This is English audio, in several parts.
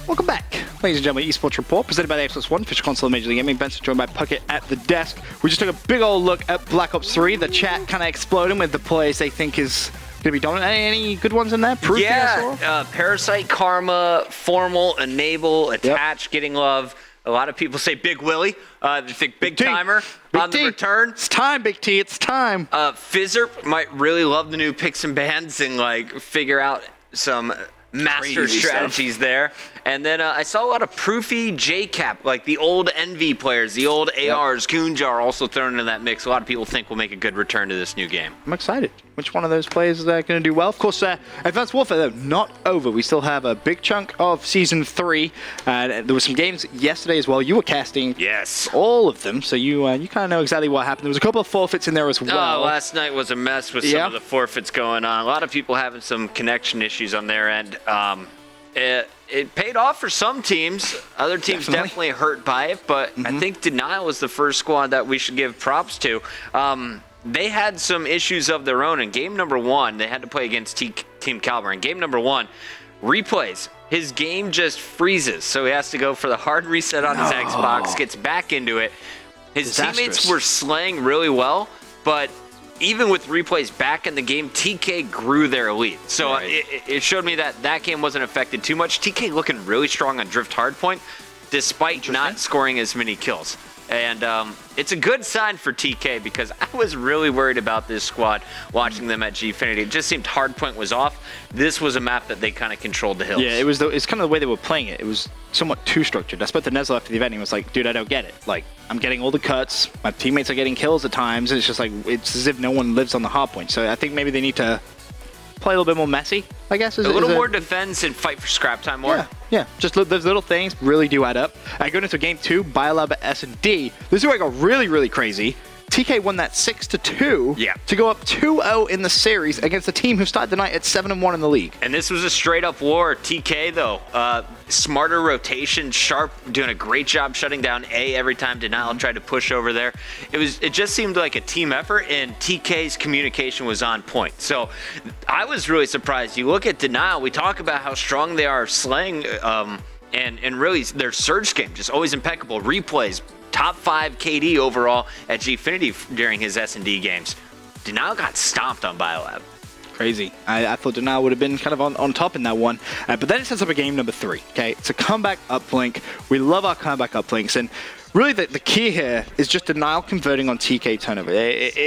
Welcome back, ladies and gentlemen. eSports Report presented by the Xbox One, official console of Major League Gaming. Benson joined by Puckett at the desk. We just took a big old look at Black Ops 3. The chat kind of exploding with the players they think is going to be dominant. Any good ones in there? Proof Parasite, Karma, Formal, Enable, Attach, getting love. A lot of people say Big Willie. They think Big Timer on the return. It's time, Big T. It's time. Fizzerp might really love the new picks and bans and like figure out some master strategies there. And then I saw a lot of Proofy, JCap, like the old Envy players, the old ARs, Goonjar also thrown into that mix. A lot of people think will make a good return to this new game. I'm excited. Which one of those players is going to do well? Of course, Advanced Warfare, though, not over. We still have a big chunk of Season 3. There were some games yesterday as well. You were casting all of them, so you kind of know exactly what happened. There was a couple of forfeits in there as well. Last night was a mess with some of the forfeits going on. A lot of people having some connection issues on their end. It paid off for some teams. Other teams definitely hurt by it, but I think Denial was the first squad that we should give props to. They had some issues of their own. In game number 1, they had to play against Team Caliber. In game number 1, replays. His game just freezes, so he has to go for the hard reset on his Xbox, gets back into it. His teammates were slaying really well, but even with replays back in the game, TK grew their lead. So it showed me that that game wasn't affected too much. TK looking really strong on Drift Hardpoint, despite not scoring as many kills. And it's a good sign for TK because I was really worried about this squad watching them at Gfinity. It just seemed Hardpoint was off. This was a map that they kind of controlled the hills. Yeah, it's kind of the way they were playing it. It was somewhat too structured. I spoke to Nezla after the event and he was like, dude, I don't get it. Like, I'm getting all the cuts. My teammates are getting kills at times. And it's just like, it's as if no one lives on the hardpoint. So I think maybe they need to play a little bit more messy, I guess. A little more defense and fight for scrap time more. Yeah, just those little things really do add up. Going into game 2, Biolab S&D. This is where I got really, really crazy. TK won that 6-2 to go up 2-0 in the series against a team who started the night at 7-1 in the league. And this was a straight-up war. TK, though, smarter rotation, Sharp doing a great job shutting down A every time Denial tried to push over there. It just seemed like a team effort, and TK's communication was on point. So I was really surprised. You look at Denial, we talk about how strong they are slaying, and really their surge game, just always impeccable. Replays, top 5 KD overall at Gfinity during his S&D games. Denial got stomped on Biolab. Crazy. I thought Denial would have been kind of on top in that one. But then it sets up a game number 3. Okay, it's a comeback uplink. We love our comeback uplinks. And really the key here is just Denial converting on TK turnover.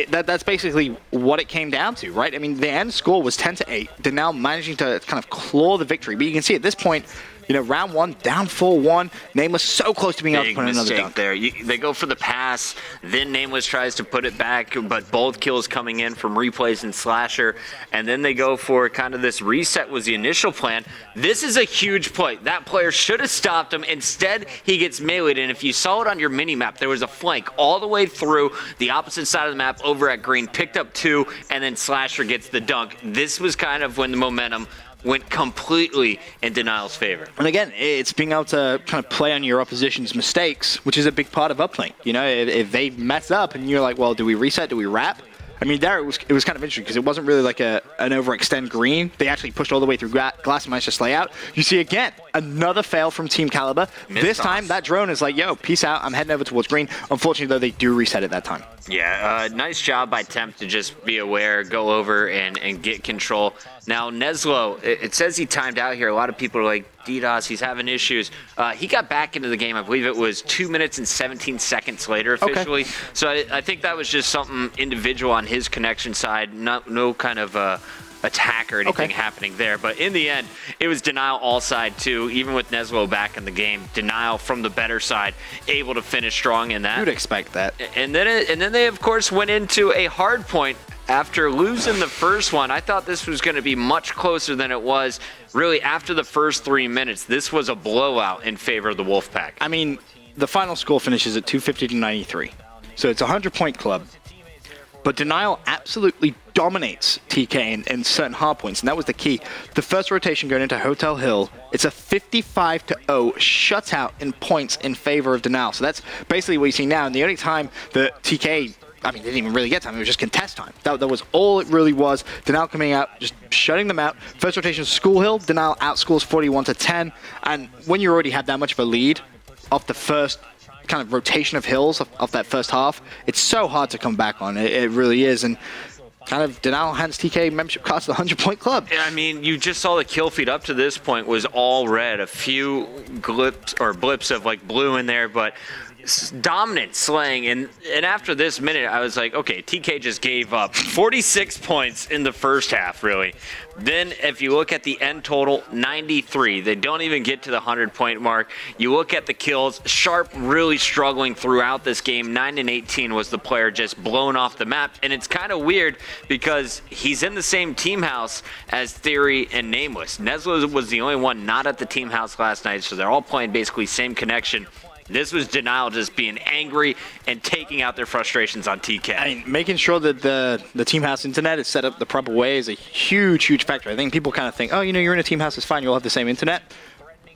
That's basically what it came down to, right? I mean, the end score was 10-8. Denial managing to kind of claw the victory. But you can see at this point, you know, round 1, down 4-1. Nameless so close to being able to put another dunk. There. They go for the pass, then Nameless tries to put it back, but both kills coming in from replays and Slasher, and then they go for kind of this reset was the initial plan. This is a huge play. That player should have stopped him. Instead, he gets meleeed, and if you saw it on your mini-map, there was a flank all the way through the opposite side of the map over at green, picked up 2, and then Slasher gets the dunk. This was kind of when the momentum went completely in Denial's favor. And again, it's being able to kind of play on your opposition's mistakes, which is a big part of uplink. You know, if they mess up and you're like, well, do we reset? Do we wrap? I mean, there it was kind of interesting because it wasn't really like an overextend green. They actually pushed all the way through glass and managed to slay out. You see, again, another fail from Team Caliber. This time, that drone is like, yo, peace out. I'm heading over towards green. Unfortunately, though, they do reset it that time. Yeah, nice job by Temp to just be aware, go over, and get control. Now, Neslo, it says he timed out here. A lot of people are like, DDoS, he's having issues. He got back into the game, I believe it was 2 minutes and 17 seconds later officially. Okay. So I think that was just something individual on his connection side, no kind of attack or anything happening there. But in the end, it was Denial all side too, even with Neslo back in the game. Denial from the better side, able to finish strong in that. You'd expect that. And then they, of course, went into a hard point. After losing the first one, I thought this was going to be much closer than it was. Really, after the first 3 minutes, this was a blowout in favor of the Wolfpack. I mean, the final score finishes at 250-93. So it's a 100-point club. But Denial absolutely dominates TK in certain hard points, and that was the key. The first rotation going into Hotel Hill, it's a 55-0 shutout in points in favor of Denial. So that's basically what you see now. And the only time that TK I mean, they didn't even really get time. It was just contest time. That was all it really was. Denal coming out, just shutting them out. First rotation, School Hill. Denal outscores 41-10. And when you already have that much of a lead off the first kind of rotation of hills of that first half, it's so hard to come back on. It really is. And kind of Denal hands TK membership cost the 100-point club. Yeah, I mean, you just saw the kill feed up to this point was all red. A few blips of like blue in there, but dominant slaying. And after this minute, I was like, okay, TK just gave up 46 points in the first half, really. Then if you look at the end total, 93. They don't even get to the 100-point mark. You look at the kills, Sharp really struggling throughout this game. 9 and 18 was the player just blown off the map. And it's kind of weird because he's in the same team house as Theory and Nameless. Nesla was the only one not at the team house last night, so they're all playing basically same connection. This was Denial just being angry and taking out their frustrations on TK. I mean, making sure that the team house internet is set up the proper way is a huge, huge factor. I think people kind of think, oh, you know, you're in a team house, it's fine, you'll have the same internet.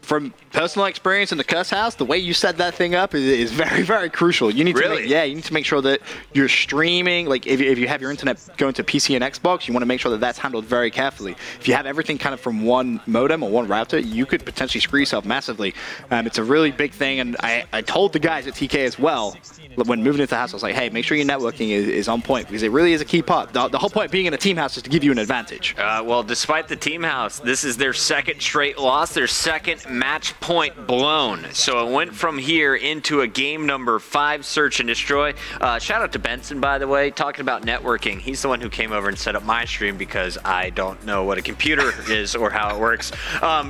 From personal experience in the Curse House, the way you set that thing up is very, very crucial. You need to you need to make sure that you're streaming. Like if you have your internet going to PC and Xbox, you want to make sure that that's handled very carefully. If you have everything kind of from one modem or one router, you could potentially screw yourself massively. It's a really big thing, and I told the guys at TK as well when moving into the house, I was like, hey, make sure your networking is on point because it really is a key part. The whole point of being in a team house is to give you an advantage. Well, despite the team house, this is their second straight loss, their second match point blown. So it went from here into a game number 5 search and destroy. Shout out to Benson, by the way, talking about networking. He's the one who came over and set up my stream because I don't know what a computer is or how it works.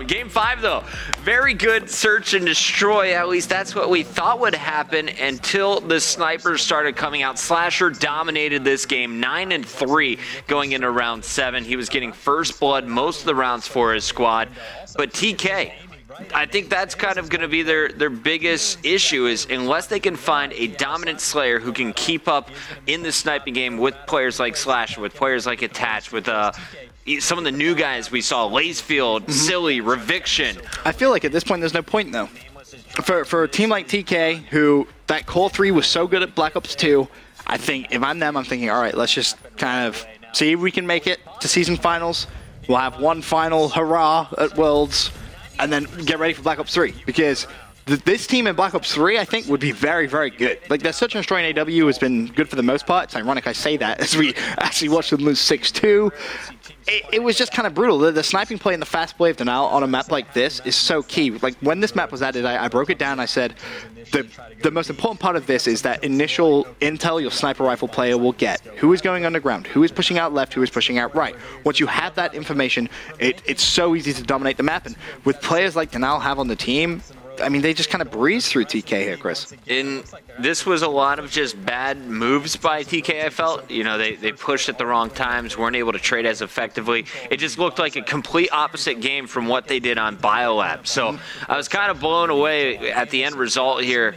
Game 5, though, very good search and destroy. At least that's what we thought would happen until the snipers started coming out. Slasher dominated this game, 9 and 3 going into round 7. He was getting first blood most of the rounds for his squad. But TK, I think that's kind of going to be their biggest issue is unless they can find a dominant Slayer who can keep up in the sniping game with players like Slasher, with players like Attached, with some of the new guys we saw, Lacefield, Silly, Reviction. I feel like at this point there's no point, though. For a team like TK, who that core 3 was so good at Black Ops 2, I think if I'm them, I'm thinking, all right, let's just kind of see if we can make it to season finals. We'll have one final hurrah at Worlds, and then get ready for Black Ops 3. Because this team in Black Ops 3, I think, would be very, very good. Like, their Search and Destroy in AW has been good for the most part. It's ironic I say that as we actually watched them lose 6-2. It was just kind of brutal. The sniping play and the fast play of Denial on a map like this is so key. Like, when this map was added, I broke it down. I said, the most important part of this is that initial intel your sniper rifle player will get. Who is going underground? Who is pushing out left? Who is pushing out right? Once you have that information, it's so easy to dominate the map. And with players like Denial have on the team, I mean, they just kind of breeze through TK here, Chris. This was a lot of just bad moves by TK, I felt. You know, they pushed at the wrong times, weren't able to trade as effectively. It just looked like a complete opposite game from what they did on Biolab. So I was kind of blown away at the end result here.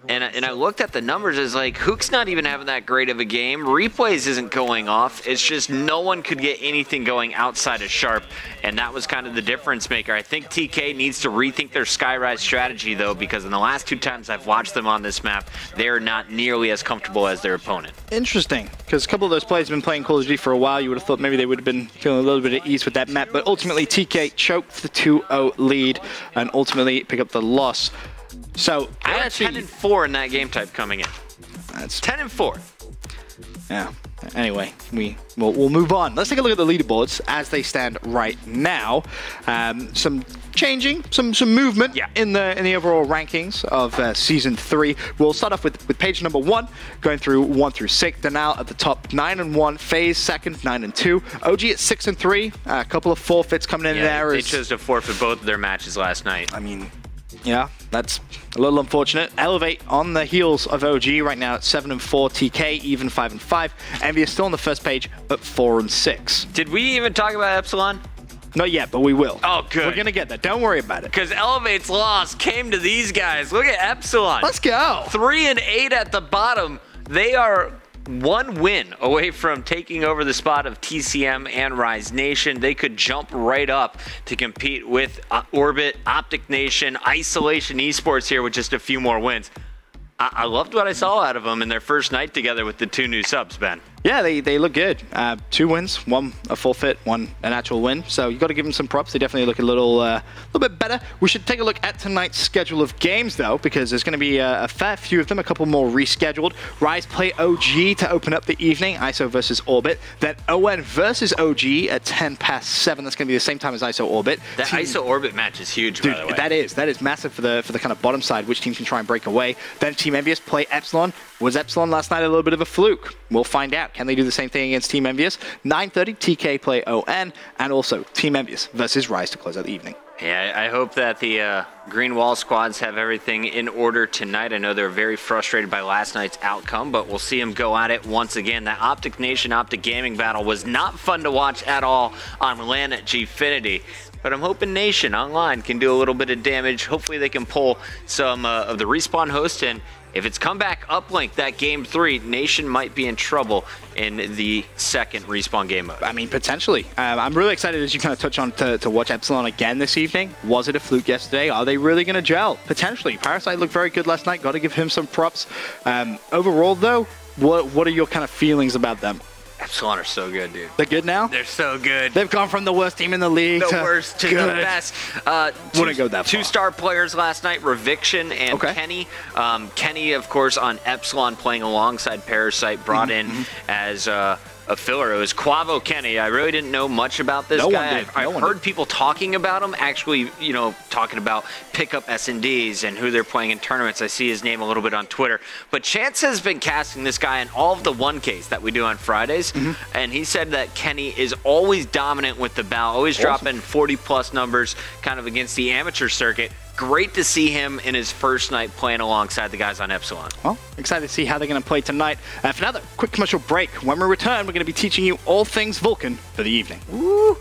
And I looked at the numbers as like, Hook's not even having that great of a game. Replays isn't going off. It's just no one could get anything going outside of Sharp. And that was kind of the difference maker. I think TK needs to rethink their Skyrise strategy, though, because in the last 2 times I've watched them on this map, they're not nearly as comfortable as their opponent. Interesting, because a couple of those players have been playing Call of Duty for a while. You would have thought maybe they would have been feeling a little bit at ease with that map, but ultimately TK choked the 2-0 lead and ultimately pick up the loss. So I had 10 and 4 in that game type coming in. That's 10 and 4. Yeah. Anyway, we'll move on. Let's take a look at the leaderboards as they stand right now. Some changing, some movement in the overall rankings of season 3. We'll start off with page number 1, going through 1 through 6. Denial at the top, 9 and 1. FaZe second, 9 and 2. OG at 6 and 3. A couple of forfeits coming in there. They chose to forfeit both of their matches last night. I mean, yeah, that's a little unfortunate. Elevate on the heels of OG right now at 7 and 4. TK even 5 and 5. Envy is still on the first page at 4 and 6. Did we even talk about Epsilon? Not yet, but we will. Oh, good. We're gonna get that. Don't worry about it. Because Elevate's loss came to these guys. Look at Epsilon. Let's go. 3 and 8 at the bottom. They are 1 win away from taking over the spot of TCM and Rise Nation. They could jump right up to compete with Orbit, Optic Nation, Isolation eSports here with just a few more wins. I loved what I saw out of them in their first night together with the 2 new subs, Ben. Yeah, they look good. 2 wins, 1 a forfeit, 1 an actual win. So you got to give them some props. They definitely look a little bit better. We should take a look at tonight's schedule of games, though, because there's going to be a fair few of them, a couple more rescheduled. Rise play OG to open up the evening, ISO versus Orbit. Then ON versus OG at 7:10. That's going to be the same time as ISO Orbit. That ISO Orbit match is huge, dude, by the way. That is massive for the kind of bottom side, which team can try and break away. Then Team Envious play Epsilon. Was Epsilon last night a little bit of a fluke? We'll find out. Can they do the same thing against Team Envious? 9:30, TK play ON, and also Team Envious versus Rise to close out the evening. Yeah, I hope that the Green Wall squads have everything in order tonight. I know they're very frustrated by last night's outcome, but we'll see them go at it once again. That Optic Nation, Optic Gaming battle was not fun to watch at all on LAN at Gfinity. But I'm hoping Nation online can do a little bit of damage. Hopefully they can pull some of the Respawn host in. If it's comeback uplink, that game 3, Nation might be in trouble in the second Respawn game mode. I mean, potentially. I'm really excited, as you kind of touch on, to watch Epsilon again this evening. Was it a fluke yesterday? Are they really going to gel? Potentially. Parasite looked very good last night. Got to give him some props. Overall, though, what are your kind of feelings about them? Epsilon are so good, dude. They're good now? They're so good. They've gone from the worst team in the league the worst to the best. Wouldn't go that far. 2-star players last night, Reviction and Kenny. Kenny, of course, on Epsilon playing alongside Parasite, brought in as a filler. It was Quavo Kenny. I really didn't know much about this guy. I've heard people talking about him, actually, you know, talking about pickup S&Ds and who they're playing in tournaments. I see his name a little bit on Twitter. But Chance has been casting this guy in all of the 1Ks that we do on Fridays, and he said that Kenny is always dominant with the bow, always dropping 40-plus numbers kind of against the amateur circuit. Great to see him in his first night playing alongside the guys on Epsilon. Well, excited to see how they're going to play tonight. For another quick commercial break, when we return, we're going to be teaching you all things Vulcan for the evening. Woo!